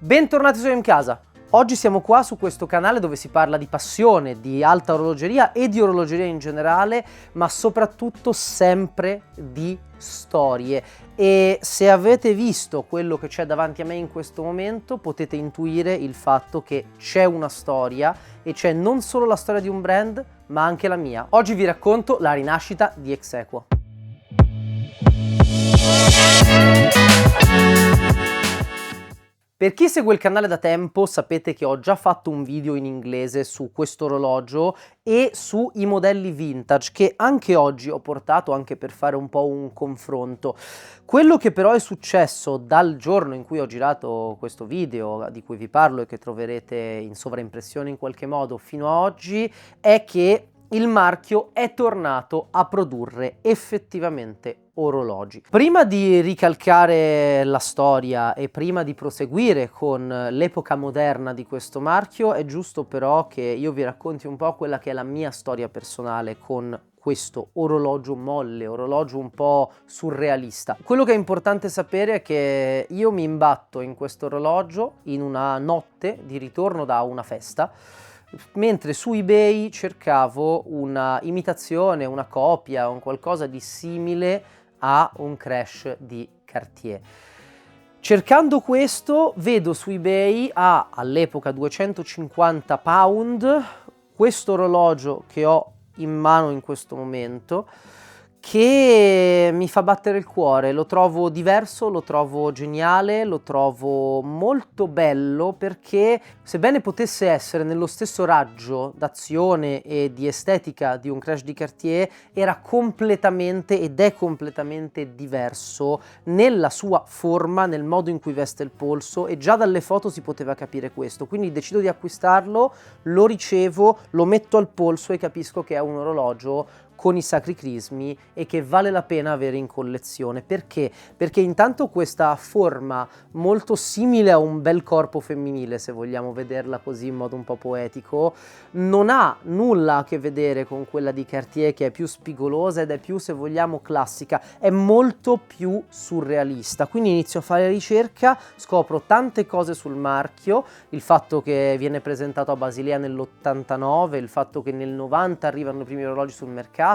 Bentornati su In Casa. Oggi siamo qua su questo canale dove si parla di passione, di alta orologeria e di orologeria in generale, ma soprattutto sempre di storie. E se avete visto quello che c'è davanti a me in questo momento, potete intuire il fatto che c'è una storia e c'è non solo la storia di un brand, ma anche la mia. Oggi vi racconto la rinascita di Exequo. Per chi segue il canale da tempo sapete che ho già fatto un video in inglese su questo orologio e sui modelli vintage che anche oggi ho portato anche per fare un po' un confronto. Quello che però è successo dal giorno in cui ho girato questo video di cui vi parlo e che troverete in sovraimpressione in qualche modo fino a oggi è che il marchio è tornato a produrre effettivamente orologi. Prima di ricalcare la storia e prima di proseguire con l'epoca moderna di questo marchio, è giusto però che io vi racconti un po' quella che è la mia storia personale con questo orologio molle, orologio un po' surrealista. Quello che è importante sapere è che io mi imbatto in questo orologio in una notte di ritorno da una festa, mentre su eBay cercavo una imitazione, una copia, un qualcosa di simile a un Crash di Cartier. Cercando questo vedo su eBay all'epoca 250 pound questo orologio che ho in mano in questo momento, che mi fa battere il cuore. Lo trovo diverso, lo trovo geniale, lo trovo molto bello perché sebbene potesse essere nello stesso raggio d'azione e di estetica di un Crash di Cartier, era completamente ed è completamente diverso nella sua forma, nel modo in cui veste il polso, e già dalle foto si poteva capire questo. Quindi decido di acquistarlo, lo ricevo, lo metto al polso e capisco che è un orologio con i sacri crismi e che vale la pena avere in collezione. Perché? Perché intanto questa forma molto simile a un bel corpo femminile, se vogliamo vederla così in modo un po' poetico, non ha nulla a che vedere con quella di Cartier, che è più spigolosa ed è più, se vogliamo, classica, è molto più surrealista. Quindi inizio a fare ricerca, scopro tante cose sul marchio, il fatto che viene presentato a Basilea nell'89, il fatto che nel 90 arrivano i primi orologi sul mercato,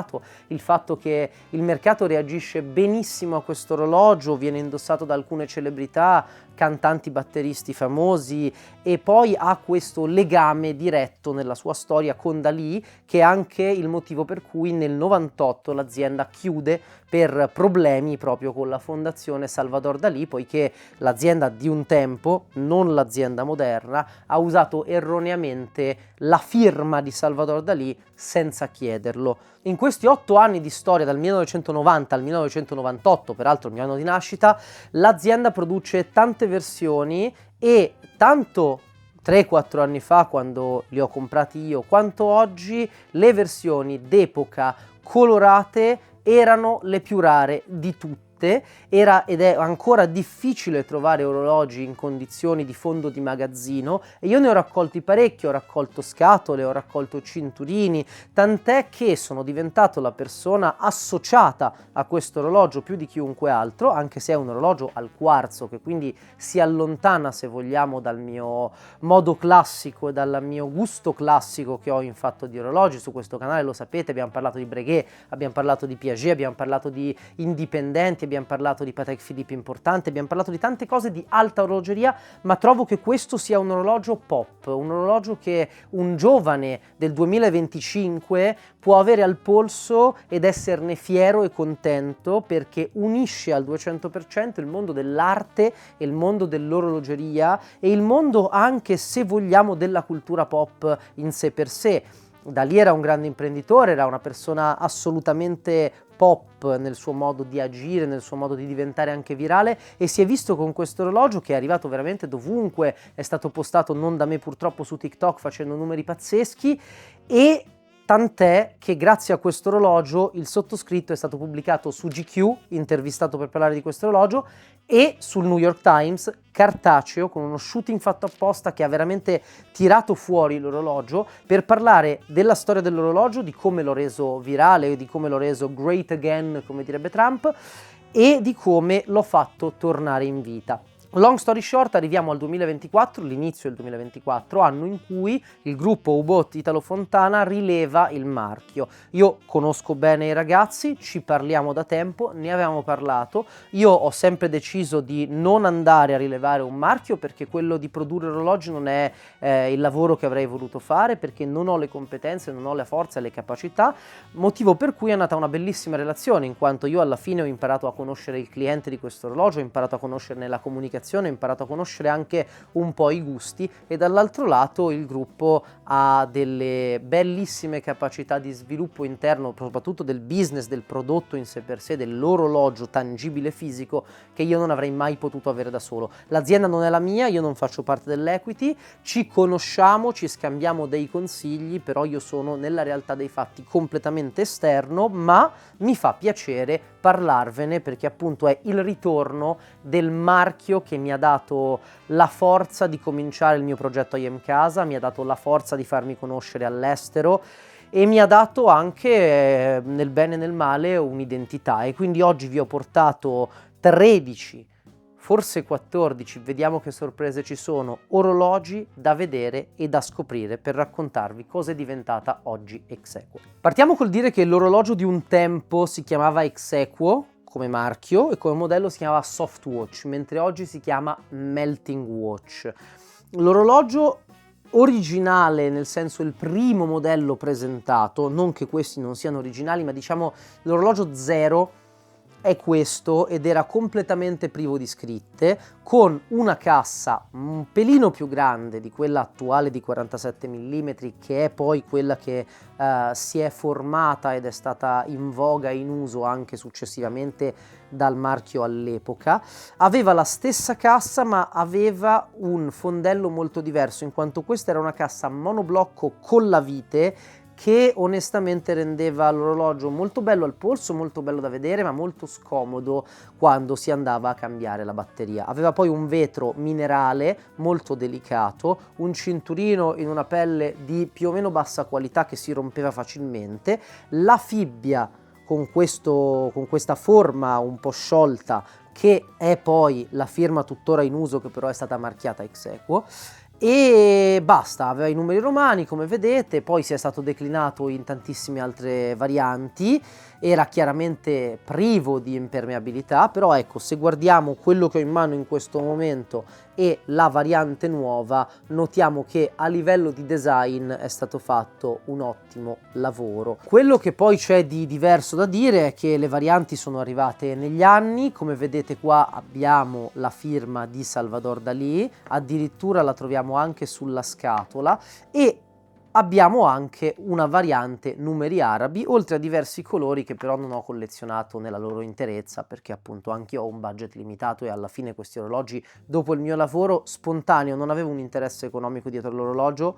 il fatto che il mercato reagisce benissimo a questo orologio, viene indossato da alcune celebrità, cantanti, batteristi famosi, e poi ha questo legame diretto nella sua storia con Dalì, che è anche il motivo per cui nel 98 l'azienda chiude per problemi proprio con la fondazione Salvador Dalì, poiché l'azienda di un tempo, non l'azienda moderna, ha usato erroneamente la firma di Salvador Dalì senza chiederlo. In questi 8 anni di storia, dal 1990 al 1998, peraltro il mio anno di nascita, l'azienda produce tante versioni e tanto 3-4 anni fa, quando li ho comprati io, quanto oggi, le versioni d'epoca colorate erano le più rare di tutte. Era ed è ancora difficile trovare orologi in condizioni di fondo di magazzino, e io ne ho raccolti parecchi, ho raccolto scatole, ho raccolto cinturini, tant'è che sono diventato la persona associata a questo orologio più di chiunque altro, anche se è un orologio al quarzo, che quindi si allontana, se vogliamo, dal mio modo classico e dal mio gusto classico che ho in fatto di orologi. Su questo canale, lo sapete, abbiamo parlato di Breguet, abbiamo parlato di Piaget, abbiamo parlato di indipendenti, abbiamo parlato di Patek Philippe importante, abbiamo parlato di tante cose di alta orologeria, ma trovo che questo sia un orologio pop, un orologio che un giovane del 2025 può avere al polso ed esserne fiero e contento, perché unisce al 200% il mondo dell'arte e il mondo dell'orologeria e il mondo, anche se vogliamo, della cultura pop in sé per sé. Dalì era un grande imprenditore, era una persona assolutamente pop nel suo modo di agire, nel suo modo di diventare anche virale, e si è visto con questo orologio che è arrivato veramente dovunque, è stato postato non da me purtroppo su TikTok facendo numeri pazzeschi, e tant'è che grazie a questo orologio il sottoscritto è stato pubblicato su GQ, intervistato per parlare di questo orologio, e sul New York Times, cartaceo, con uno shooting fatto apposta che ha veramente tirato fuori l'orologio per parlare della storia dell'orologio, di come l'ho reso virale, di come l'ho reso great again, come direbbe Trump, e di come l'ho fatto tornare in vita. Long story short, arriviamo al 2024, l'inizio del 2024, anno in cui il gruppo U-Boat Italo Fontana rileva il marchio. Io conosco bene i ragazzi, ci parliamo da tempo, ne avevamo parlato. Io ho sempre deciso di non andare a rilevare un marchio perché quello di produrre orologi non è il lavoro che avrei voluto fare, perché non ho le competenze, non ho la forza e le capacità, motivo per cui è nata una bellissima relazione, in quanto io alla fine ho imparato a conoscere il cliente di questo orologio, ho imparato a conoscerne la comunicazione, ho imparato a conoscere anche un po' i gusti, e dall'altro lato il gruppo ha delle bellissime capacità di sviluppo interno, soprattutto del business, del prodotto in sé per sé, dell'orologio tangibile fisico, che io non avrei mai potuto avere da solo. L'azienda non è la mia, io non faccio parte dell'equity, ci conosciamo, ci scambiamo dei consigli, però io sono nella realtà dei fatti completamente esterno, ma mi fa piacere parlarvene perché appunto è il ritorno del marchio che mi ha dato la forza di cominciare il mio progetto I Am Casa, mi ha dato la forza di farmi conoscere all'estero e mi ha dato anche, nel bene e nel male, un'identità. E quindi oggi vi ho portato 13, forse 14, vediamo che sorprese ci sono, orologi da vedere e da scoprire per raccontarvi cosa è diventata oggi Exequo. Partiamo col dire che l'orologio di un tempo si chiamava Exequo come marchio e come modello si chiamava Softwatch, mentre oggi si chiama Melting Watch. L'orologio originale, nel senso il primo modello presentato, non che questi non siano originali, ma diciamo l'orologio zero è questo, ed era completamente privo di scritte, con una cassa un pelino più grande di quella attuale di 47 mm, che è poi quella che si è formata ed è stata in voga e in uso anche successivamente dal marchio all'epoca. Aveva la stessa cassa ma aveva un fondello molto diverso, in quanto questa era una cassa monoblocco con la vite che onestamente rendeva l'orologio molto bello al polso, molto bello da vedere, ma molto scomodo quando si andava a cambiare la batteria. Aveva poi un vetro minerale molto delicato, un cinturino in una pelle di più o meno bassa qualità che si rompeva facilmente, la fibbia con questa forma un po' sciolta, che è poi la firma tuttora in uso, che però è stata marchiata Exequo, e basta. Aveva i numeri romani come vedete, poi si è stato declinato in tantissime altre varianti, era chiaramente privo di impermeabilità, però ecco, se guardiamo quello che ho in mano in questo momento e la variante nuova, notiamo che a livello di design è stato fatto un ottimo lavoro. Quello che poi c'è di diverso da dire è che le varianti sono arrivate negli anni, come vedete qua abbiamo la firma di Salvador Dalí, addirittura la troviamo anche sulla scatola, e abbiamo anche una variante numeri arabi, oltre a diversi colori che però non ho collezionato nella loro interezza, perché appunto anche io ho un budget limitato e alla fine questi orologi, dopo il mio lavoro spontaneo, non avevo un interesse economico dietro l'orologio,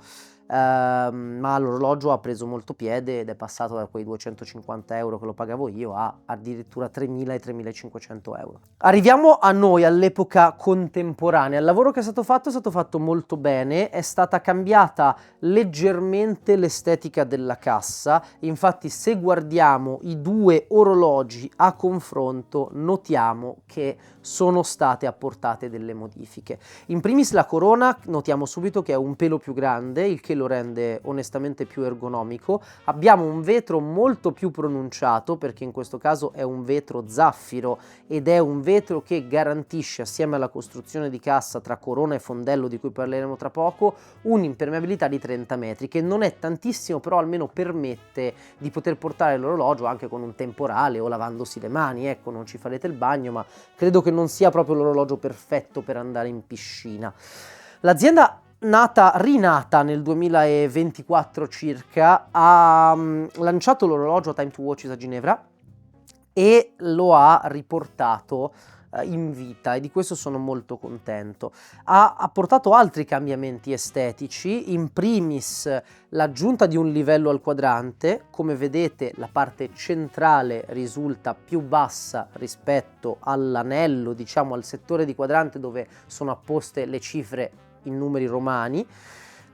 ma l'orologio ha preso molto piede ed è passato da quei 250 euro che lo pagavo io a addirittura 3.000 e 3.500 euro. Arriviamo a noi all'epoca contemporanea. Il lavoro che è stato fatto molto bene, è stata cambiata leggermente l'estetica della cassa, infatti se guardiamo i due orologi a confronto notiamo che sono state apportate delle modifiche. In primis la corona, notiamo subito che è un pelo più grande, il che lo rende onestamente più ergonomico. Abbiamo un vetro molto più pronunciato, perché in questo caso è un vetro zaffiro ed è un vetro che garantisce, assieme alla costruzione di cassa tra corona e fondello di cui parleremo tra poco, un'impermeabilità di 30 metri, che non è tantissimo, però almeno permette di poter portare l'orologio anche con un temporale o lavandosi le mani. Ecco, non ci farete il bagno, ma credo che non sia proprio l'orologio perfetto per andare in piscina. L'azienda, rinata nel 2024 circa, ha lanciato l'orologio Time to Watches a Ginevra e lo ha riportato in vita, e di questo sono molto contento. Ha apportato altri cambiamenti estetici, in primis l'aggiunta di un livello al quadrante. Come vedete la parte centrale risulta più bassa rispetto all'anello, diciamo al settore di quadrante dove sono apposte le cifre in numeri romani.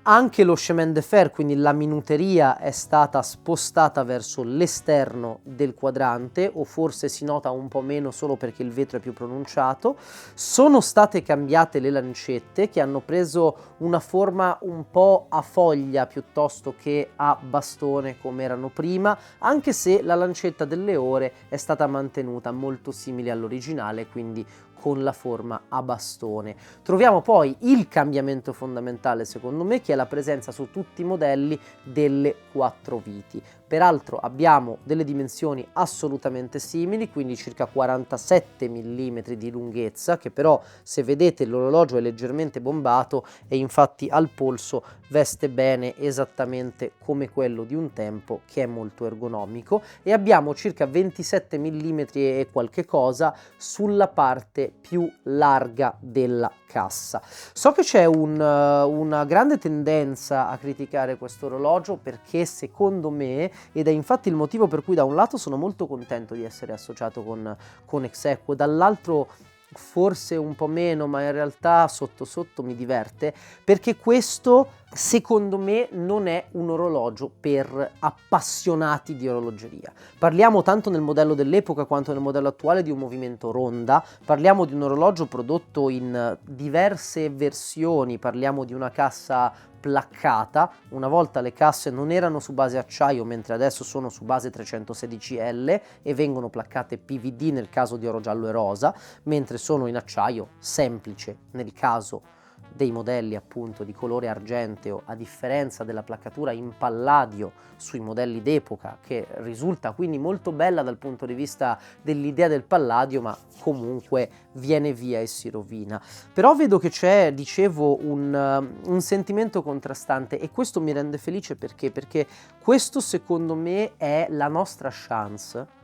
Anche lo chemin de fer, quindi la minuteria, è stata spostata verso l'esterno del quadrante, o forse si nota un po' meno solo perché il vetro è più pronunciato. Sono state cambiate le lancette, che hanno preso una forma un po' a foglia piuttosto che a bastone come erano prima, anche se la lancetta delle ore è stata mantenuta molto simile all'originale, quindi con la forma a bastone. Troviamo poi il cambiamento fondamentale, secondo me, che è la presenza su tutti i modelli delle 4 viti. Peraltro abbiamo delle dimensioni assolutamente simili, quindi circa 47 mm di lunghezza, che però, se vedete, l'orologio è leggermente bombato e infatti al polso veste bene esattamente come quello di un tempo, che è molto ergonomico, e abbiamo circa 27 mm e qualche cosa sulla parte più larga della cassa. So che c'è una grande tendenza a criticare questo orologio, perché secondo me, ed è infatti il motivo per cui da un lato sono molto contento di essere associato con Exequo, dall'altro forse un po' meno, ma in realtà sotto sotto mi diverte, perché questo secondo me non è un orologio per appassionati di orologeria. Parliamo tanto nel modello dell'epoca quanto nel modello attuale di un movimento ronda, parliamo di un orologio prodotto in diverse versioni, parliamo di una cassa placcata. Una volta le casse non erano su base acciaio, mentre adesso sono su base 316L e vengono placcate PVD nel caso di oro giallo e rosa, mentre sono in acciaio semplice nel caso dei modelli appunto di colore argenteo, a differenza della placcatura in palladio sui modelli d'epoca, che risulta quindi molto bella dal punto di vista dell'idea del palladio, ma comunque viene via e si rovina. Però vedo che c'è, dicevo, un sentimento contrastante, e questo mi rende felice perché questo secondo me è la nostra chance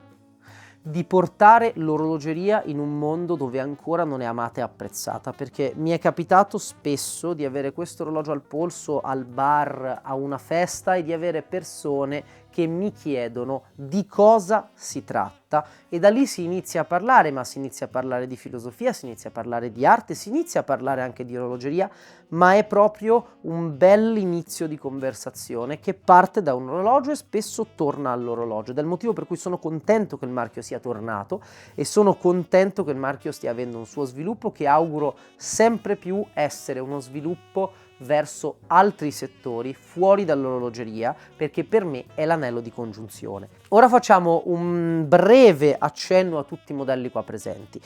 di portare l'orologeria in un mondo dove ancora non è amata e apprezzata, perché mi è capitato spesso di avere questo orologio al polso al bar, a una festa, e di avere persone che mi chiedono di cosa si tratta, e da lì si inizia a parlare, ma si inizia a parlare di filosofia, si inizia a parlare di arte, si inizia a parlare anche di orologeria, ma è proprio un bel inizio di conversazione che parte da un orologio e spesso torna all'orologio, ed è il motivo per cui sono contento che il marchio sia tornato, e sono contento che il marchio stia avendo un suo sviluppo, che auguro sempre più essere uno sviluppo verso altri settori fuori dall'orologeria, perché per me è l'anello di congiunzione. Ora facciamo un breve accenno a tutti i modelli qua presenti.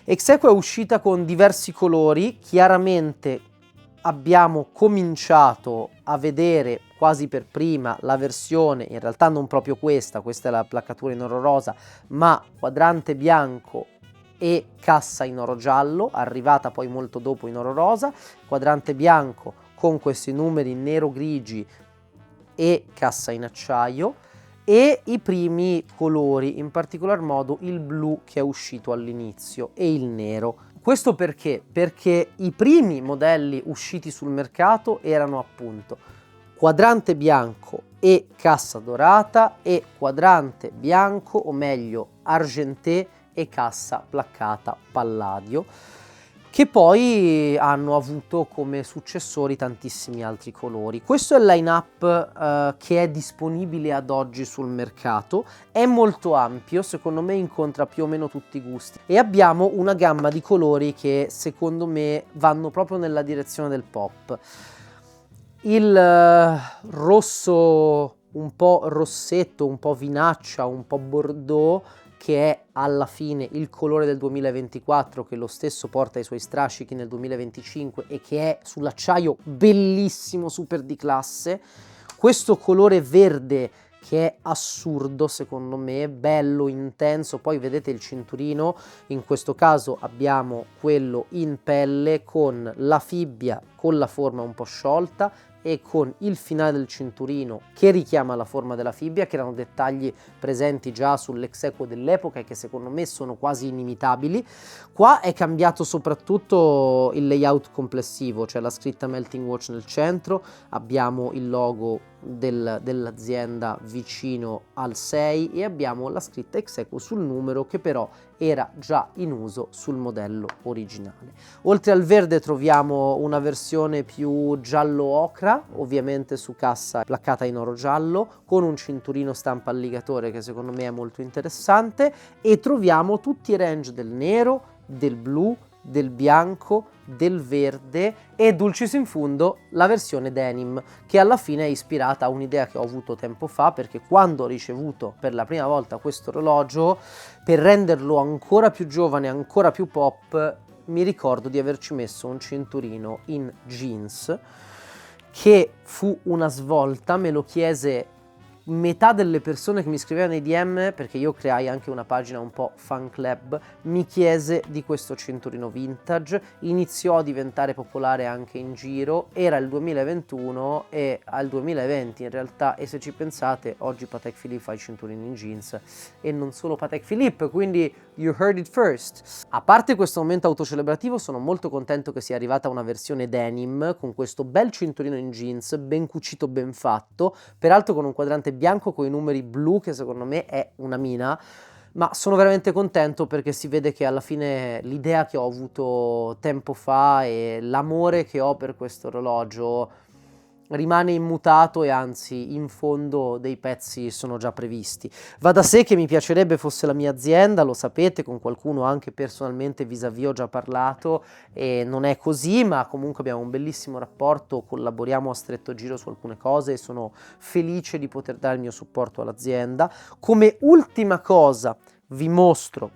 Exequo è uscita con diversi colori. Chiaramente abbiamo cominciato a vedere quasi per prima la versione, in realtà non proprio questa è la placcatura in oro rosa, ma quadrante bianco e cassa in oro giallo, arrivata poi molto dopo in oro rosa, quadrante bianco con questi numeri nero grigi e cassa in acciaio, e i primi colori, in particolar modo il blu che è uscito all'inizio e il nero. Questo perché? Perché i primi modelli usciti sul mercato erano appunto quadrante bianco e cassa dorata, e quadrante bianco, o meglio argenté, e cassa placcata palladio, che poi hanno avuto come successori tantissimi altri colori. Questo è il line-up che è disponibile ad oggi sul mercato, è molto ampio, secondo me incontra più o meno tutti i gusti, e abbiamo una gamma di colori che secondo me vanno proprio nella direzione del pop. Il rosso un po' rossetto, un po' vinaccia, un po' bordeaux, che è alla fine il colore del 2024, che lo stesso porta i suoi strascichi nel 2025 e che è sull'acciaio bellissimo, super di classe. Questo colore verde che è assurdo secondo me, bello, intenso. Poi vedete il cinturino, in questo caso abbiamo quello in pelle con la fibbia con la forma un po' sciolta e con il finale del cinturino che richiama la forma della fibbia, che erano dettagli presenti già sull'Exequo dell'epoca e che secondo me sono quasi inimitabili. Qua è cambiato soprattutto il layout complessivo, cioè la scritta Melting Watch nel centro, abbiamo il logo dell'azienda vicino al 6 e abbiamo la scritta Exequo sul numero, che però era già in uso sul modello originale. Oltre al verde troviamo una versione più giallo ocra, nera, ovviamente su cassa placcata in oro giallo, con un cinturino stampa alligatore che secondo me è molto interessante, e troviamo tutti i range del nero, del blu, del bianco, del verde e dulcis in fundo la versione denim, che alla fine è ispirata a un'idea che ho avuto tempo fa, perché quando ho ricevuto per la prima volta questo orologio, per renderlo ancora più giovane, ancora più pop, mi ricordo di averci messo un cinturino in jeans, che fu una svolta. Me lo chiese metà delle persone che mi scrivevano nei DM, perché io creai anche una pagina un po' fan club, mi chiese di questo cinturino vintage, iniziò a diventare popolare anche in giro, era il 2021 e al 2020 in realtà, e se ci pensate oggi Patek Philippe fa i cinturini in jeans, e non solo Patek Philippe, quindi you heard it first. A parte questo momento autocelebrativo, sono molto contento che sia arrivata una versione denim con questo bel cinturino in jeans, ben cucito, ben fatto, peraltro con un quadrante bianco con i numeri blu, che secondo me è una mina. Ma sono veramente contento perché si vede che alla fine l'idea che ho avuto tempo fa e l'amore che ho per questo orologio rimane immutato, e anzi in fondo dei pezzi sono già previsti. Va da sé che mi piacerebbe fosse la mia azienda, lo sapete, con qualcuno anche personalmente vis-à-vis ho già parlato e non è così, ma comunque abbiamo un bellissimo rapporto, collaboriamo a stretto giro su alcune cose e sono felice di poter dare il mio supporto all'azienda. Come ultima cosa vi mostro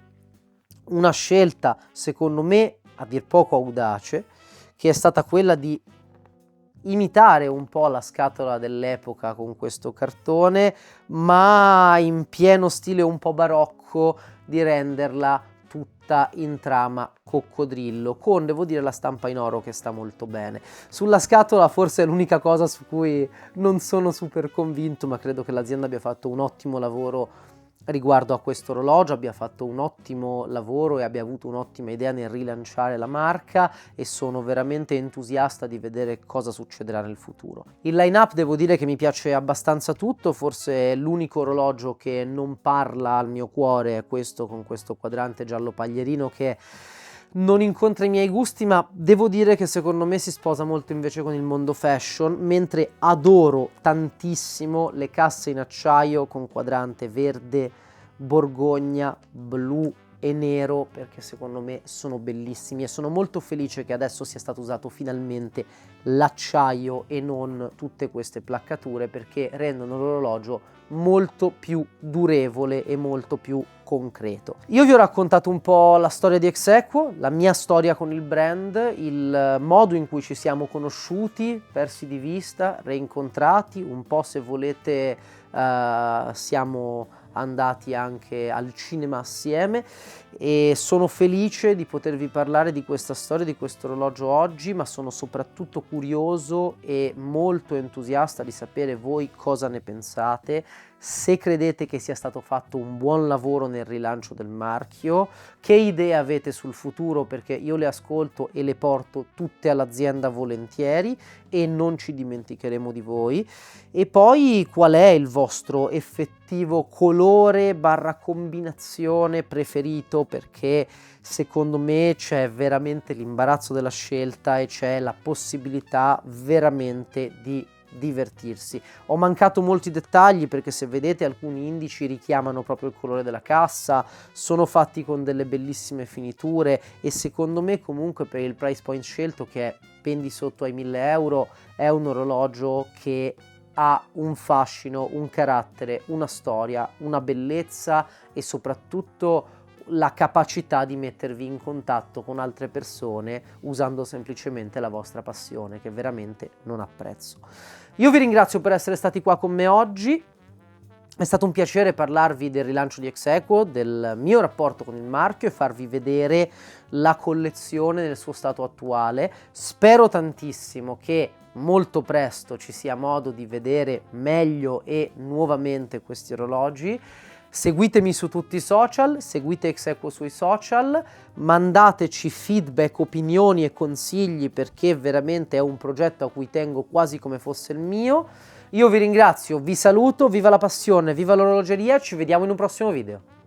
una scelta secondo me a dir poco audace, che è stata quella di imitare un po' la scatola dell'epoca con questo cartone, ma in pieno stile un po' barocco, di renderla tutta in trama coccodrillo, con, devo dire, la stampa in oro che sta molto bene. Sulla scatola forse è l'unica cosa su cui non sono super convinto, ma credo che l'azienda abbia fatto un ottimo lavoro riguardo a questo orologio, abbia fatto un ottimo lavoro e abbia avuto un'ottima idea nel rilanciare la marca, e sono veramente entusiasta di vedere cosa succederà nel futuro. Il line-up devo dire che mi piace abbastanza tutto, forse l'unico orologio che non parla al mio cuore è questo, con questo quadrante giallo paglierino, che non incontra i miei gusti, ma devo dire che secondo me si sposa molto invece con il mondo fashion, mentre adoro tantissimo le casse in acciaio con quadrante verde, borgogna, blu e nero, perché secondo me sono bellissimi, e sono molto felice che adesso sia stato usato finalmente l'acciaio e non tutte queste placcature, perché rendono l'orologio molto più durevole e molto più concreto. Io vi ho raccontato un po' la storia di Exequo, la mia storia con il brand, il modo in cui ci siamo conosciuti, persi di vista, reincontrati, un po' se volete siamo andati anche al cinema assieme, e sono felice di potervi parlare di questa storia, di questo orologio oggi, ma sono soprattutto curioso e molto entusiasta di sapere voi cosa ne pensate, se credete che sia stato fatto un buon lavoro nel rilancio del marchio, che idee avete sul futuro, perché io le ascolto e le porto tutte all'azienda volentieri e non ci dimenticheremo di voi. E poi qual è il vostro effettivo colore barra combinazione preferito, perché secondo me c'è veramente l'imbarazzo della scelta e c'è la possibilità veramente di divertirsi. Ho mancato molti dettagli, perché se vedete alcuni indici richiamano proprio il colore della cassa, sono fatti con delle bellissime finiture, e secondo me comunque per il price point scelto, che è ben di sotto ai 1000 euro, è un orologio che ha un fascino, un carattere, una storia, una bellezza e soprattutto la capacità di mettervi in contatto con altre persone usando semplicemente la vostra passione, che veramente non ha prezzo. Io vi ringrazio per essere stati qua con me oggi. È stato un piacere parlarvi del rilancio di Exequo, del mio rapporto con il marchio e farvi vedere la collezione nel suo stato attuale. Spero tantissimo che molto presto ci sia modo di vedere meglio e nuovamente questi orologi. Seguitemi su tutti i social, seguite Exequo sui social, mandateci feedback, opinioni e consigli, perché veramente è un progetto a cui tengo quasi come fosse il mio. Io vi ringrazio, vi saluto, viva la passione, viva l'orologeria, ci vediamo in un prossimo video.